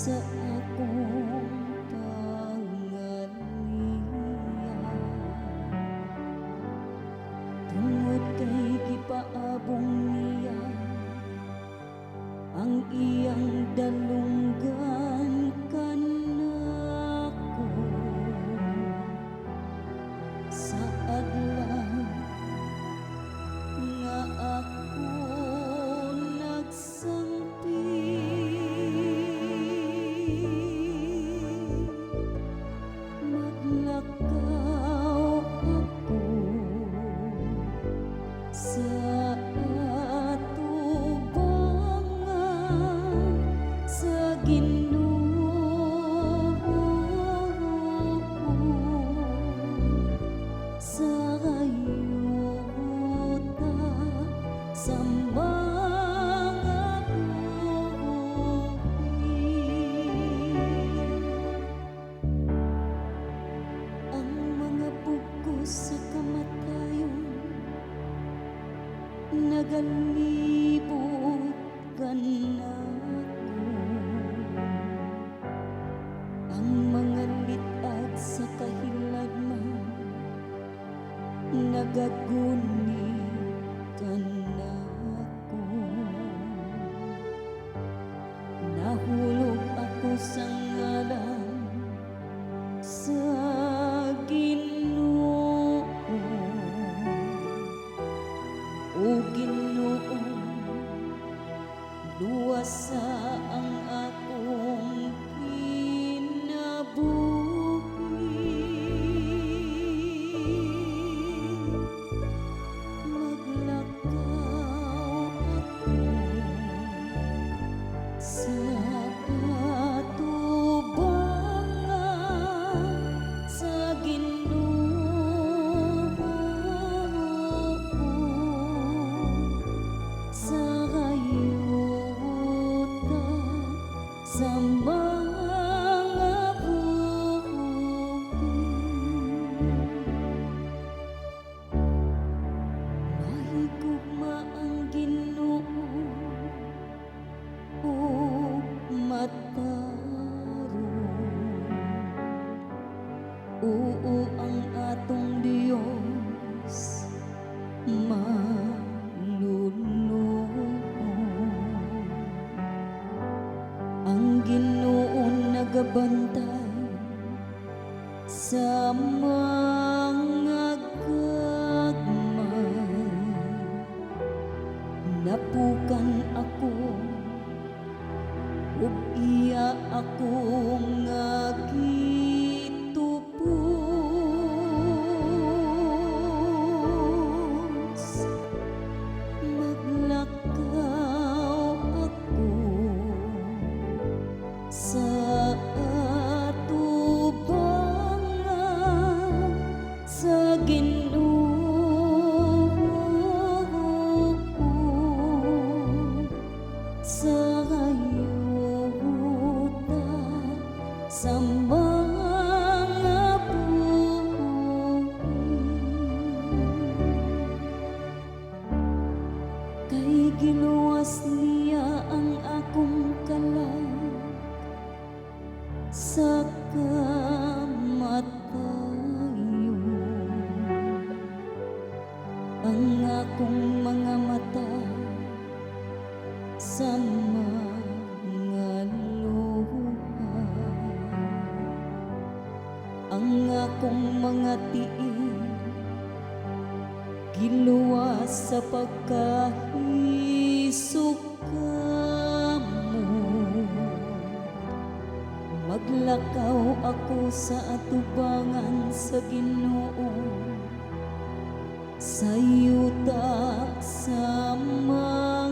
sa akong pangaliya. Tungod kay gipaabong niya ang iyang dalunggan kanako sa adlaw nga ako nagsampi. Maglakaw ako sa atubangan sa Ginoo sa kayuta sa mga buhi. Ang mga bugos sa kamatayon nagalibot kanako. Ang mga litag sa kahilagman nagaguni kanako. Nahulog ako sa ngalan sa Ginoo. O Ginoo, luwasa ang akong kinabuhi. Maglakaw ako sa atubangan sa Ginoo sa kayuta sa mga buhi. Mahigugma ang Ginoo ug matarong. Oo, ang atong Dios manunong. Ang Ginoo nagabantay sa mga gagmay. Napukan ako ug iya akong gitubos. Maglakaw ako sa atubangan sa Ginoo sa kayuta sa mga buhi. Kay giluwas niya ang akong kalag sa kamatayon. Ang akong mga mata sa mga luha, ang akong mga tiil giluwas sa pagkahisok kamo. Maglakaw ako sa atubangan sa Ginoo sa yuta sa mga